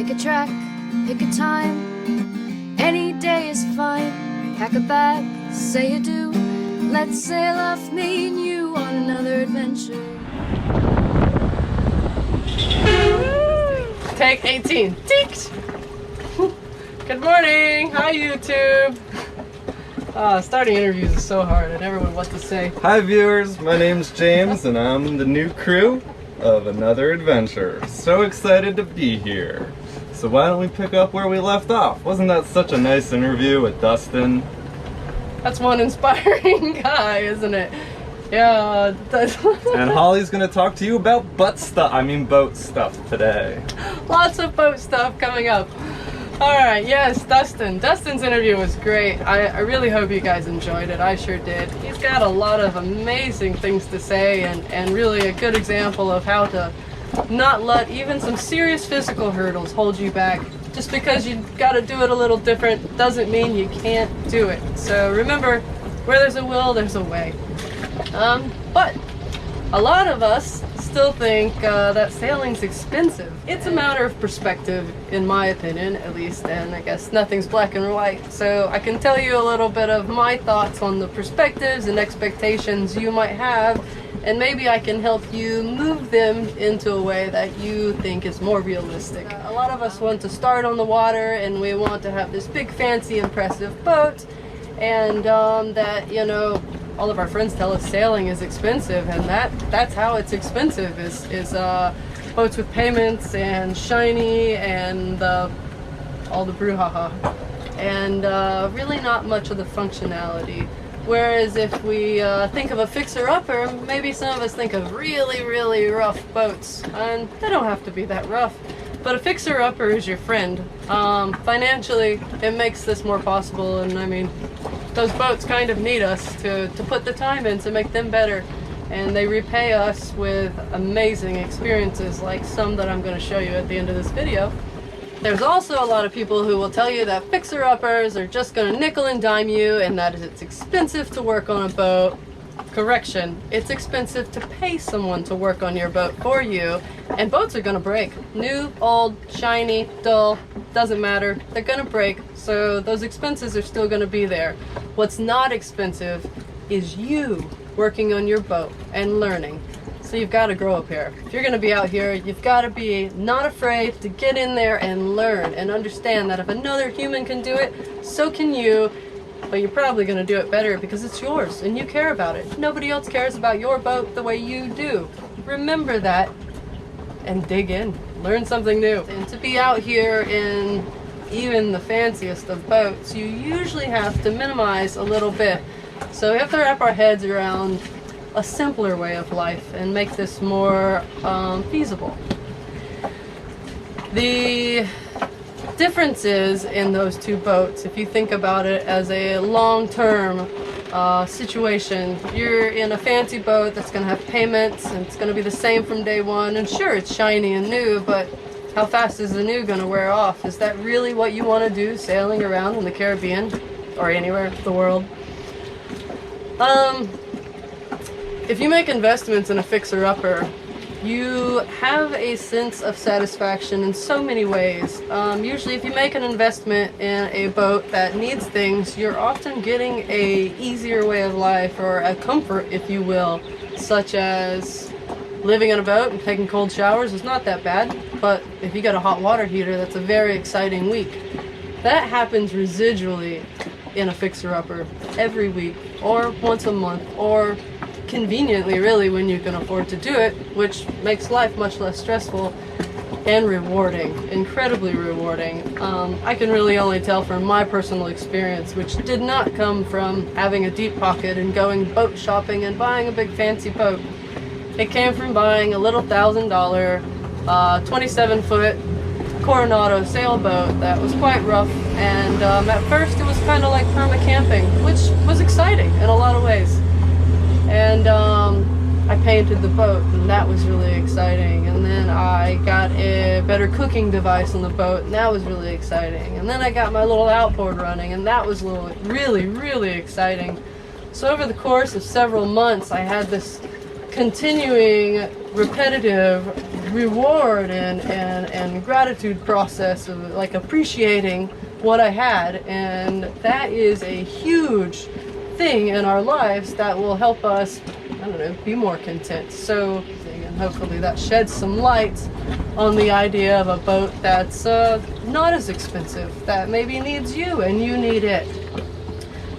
Pick a track, pick a time, any day is fine. Pack a bag, say you do. Let's sail off, me and you, on another adventure. Take 18. Teeks! Good morning! Hi, YouTube! Starting interviews is so hard. I never know what to say. Hi viewers, my name's James and I'm the new crew of Another Adventure. So excited to be here. So why don't we pick up where we left off? Wasn't that such a nice interview with Dustin? That's one inspiring guy, isn't it? Yeah. And Holly's gonna talk to you about boat stuff today. Lots of boat stuff coming up. Alright, yes, Dustin. Dustin's interview was great. I really hope you guys enjoyed it. I sure did. He's got a lot of amazing things to say and really a good example of how to not let even some serious physical hurdles hold you back. Just because you gotta do it a little different doesn't mean you can't do it. So remember, where there's a will, there's a way. But a lot of us still think that sailing's expensive. It's a matter of perspective, in my opinion, at least, and I guess nothing's black and white. So I can tell you a little bit of my thoughts on the perspectives and expectations you might have, and maybe I can help you move them into a way that you think is more realistic. A lot of us want to start on the water, and we want to have this big, fancy, impressive boat, and that, you know, all of our friends tell us sailing is expensive, and that's how it's expensive, is boats with payments and shiny and all the brouhaha, and really not much of the functionality. Whereas if we think of a fixer-upper, maybe some of us think of really, really rough boats, and they don't have to be that rough. But a fixer-upper is your friend. Financially, it makes this more possible, and I mean, those boats kind of need us to put the time in to make them better, and they repay us with amazing experiences like some that I'm going to show you at the end of this video. There's also a lot of people who will tell you that fixer-uppers are just going to nickel and dime you, and that it's expensive to work on a boat. Correction, it's expensive to pay someone to work on your boat for you, and boats are going to break. New, old, shiny, dull, doesn't matter, they're going to break, so those expenses are still going to be there. What's not expensive is you working on your boat and learning. So you've got to grow up here. If you're going to be out here, you've got to be not afraid to get in there and learn and understand that if another human can do it, so can you. But you're probably going to do it better because it's yours and you care about it. Nobody else cares about your boat the way you do. Remember that and dig in. Learn something new. And to be out here in even the fanciest of boats, you usually have to minimize a little bit. So we have to wrap our heads around a simpler way of life and make this more feasible. The differences in those two boats, if you think about it as a long-term situation, you're in a fancy boat that's going to have payments and it's going to be the same from day one, and sure, it's shiny and new, but how fast is the new going to wear off? Is that really what you want to do, sailing around in the Caribbean or anywhere in the world? If you make investments in a fixer-upper, you have a sense of satisfaction in so many ways. Usually if you make an investment in a boat that needs things, you're often getting a easier way of life, or a comfort, if you will, such as living in a boat and taking cold showers is not that bad, but if you got a hot water heater, that's a very exciting week. That happens residually in a fixer-upper every week, or once a month, or conveniently really when you can afford to do it, which makes life much less stressful and rewarding, incredibly rewarding. I can really only tell from my personal experience, which did not come from having a deep pocket and going boat shopping and buying a big fancy boat. It came from buying a little $1,000 27-foot Coronado sailboat that was quite rough, and at first it was kind of like perma camping, which was exciting in a lot of ways. And I painted the boat, and that was really exciting. And then I got a better cooking device on the boat, and that was really exciting. And then I got my little outboard running, and that was really, really exciting. So over the course of several months, I had this continuing, repetitive, reward and gratitude process of like appreciating what I had, and that is a huge thing in our lives that will help us, I don't know, be more content. So, and hopefully that sheds some light on the idea of a boat that's not as expensive, that maybe needs you and you need it.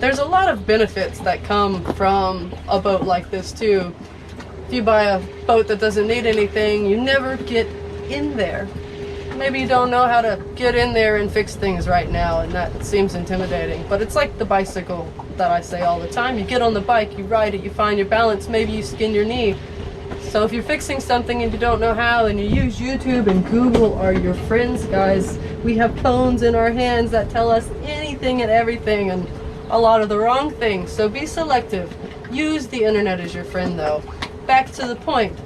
There's a lot of benefits that come from a boat like this too. If you buy a boat that doesn't need anything, you never get in there. Maybe you don't know how to get in there and fix things right now, and that seems intimidating. But it's like the bicycle that I say all the time. You get on the bike, you ride it, you find your balance, maybe you skin your knee. So if you're fixing something and you don't know how, and you use YouTube and Google are your friends, guys. We have phones in our hands that tell us anything and everything, and a lot of the wrong things. So be selective. Use the internet as your friend though. Back to the point,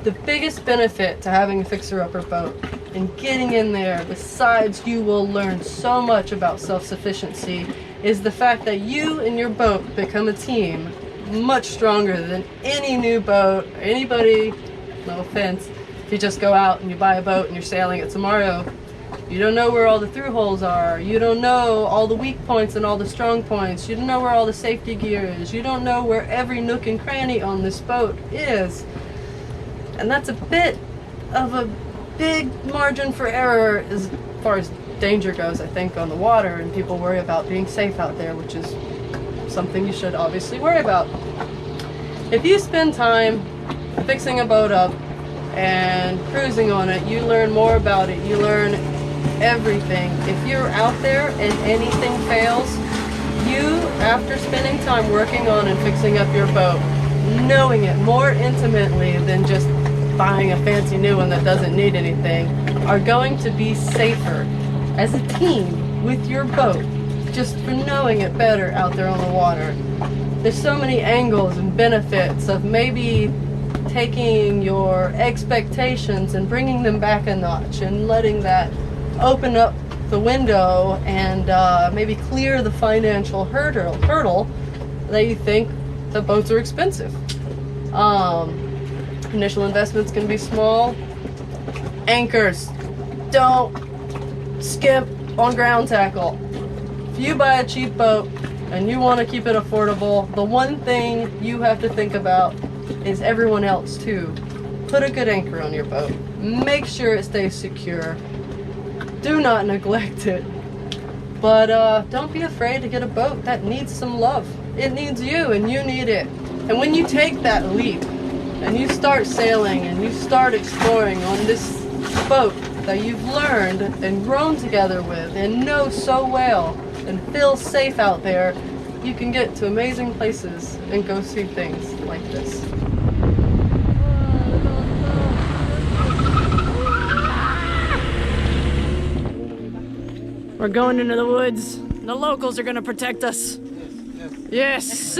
the biggest benefit to having a fixer-upper boat and getting in there, besides you will learn so much about self-sufficiency, is the fact that you and your boat become a team much stronger than any new boat, or anybody, no offense, if you just go out and you buy a boat and you're sailing it tomorrow. You don't know where all the through holes are. You don't know all the weak points and all the strong points. You don't know where all the safety gear is. You don't know where every nook and cranny on this boat is. And that's a bit of a big margin for error as far as danger goes, I think, on the water. And people worry about being safe out there, which is something you should obviously worry about. If you spend time fixing a boat up and cruising on it, you learn more about it. You learn everything. If you're out there and anything fails, you, after spending time working on and fixing up your boat, knowing it more intimately than just buying a fancy new one that doesn't need anything, are going to be safer as a team with your boat just for knowing it better out there on the water. There's so many angles and benefits of maybe taking your expectations and bringing them back a notch and letting that open up the window and maybe clear the financial hurdle that you think the boats are expensive. Initial investments can be small. Anchors. Don't skip on ground tackle. If you buy a cheap boat and you want to keep it affordable, the one thing you have to think about is everyone else too. Put a good anchor on your boat. Make sure it stays secure. Do not neglect it. But don't be afraid to get a boat that needs some love. It needs you and you need it. And when you take that leap and you start sailing and you start exploring on this boat that you've learned and grown together with and know so well and feel safe out there, you can get to amazing places and go see things like this. We're going into the woods. The locals are gonna protect us. Yes.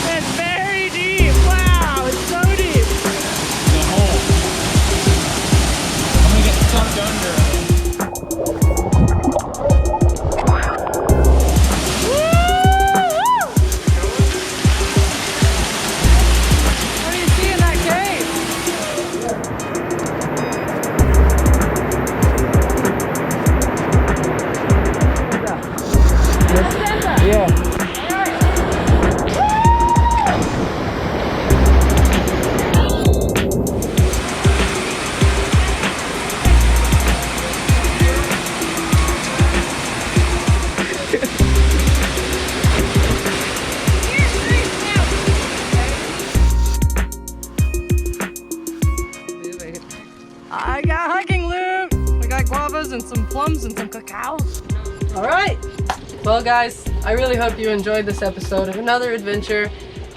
It's very deep. Wow, it's so deep. The hole. I'm gonna get sucked under. What do you see in that cave? I got hiking loot. I got guavas and some plums and some cacao. All right. Well, guys, I really hope you enjoyed this episode of Another Adventure,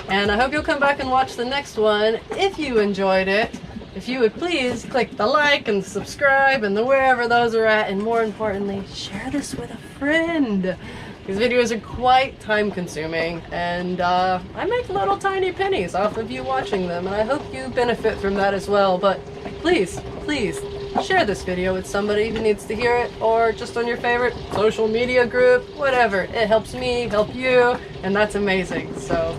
and I hope you'll come back and watch the next one. If you enjoyed it, if you would please click the like and subscribe and the wherever those are at, and more importantly, share this with a friend. These videos are quite time consuming, and I make little tiny pennies off of you watching them, and I hope you benefit from that as well. But please, please share this video with somebody who needs to hear it, or just on your favorite social media group, whatever. It helps me, help you, and that's amazing. So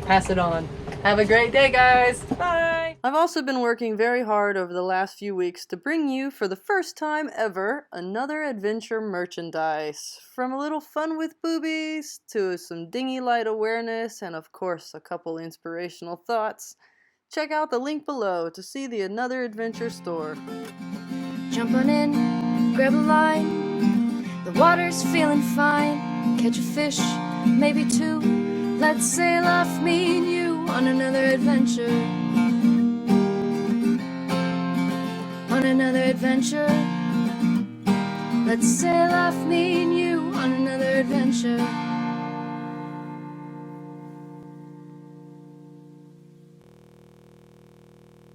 pass it on. Have a great day, guys. Bye. I've also been working very hard over the last few weeks to bring you, for the first time ever, Another Adventure merchandise. From a little fun with boobies, to some dinghy light awareness, and of course a couple inspirational thoughts. Check out the link below to see the Another Adventure store. Jump on in, grab a line. The water's feeling fine. Catch a fish, maybe two. Let's sail off, me and you, on another adventure. On another adventure. Let's sail off, me and you, on another adventure.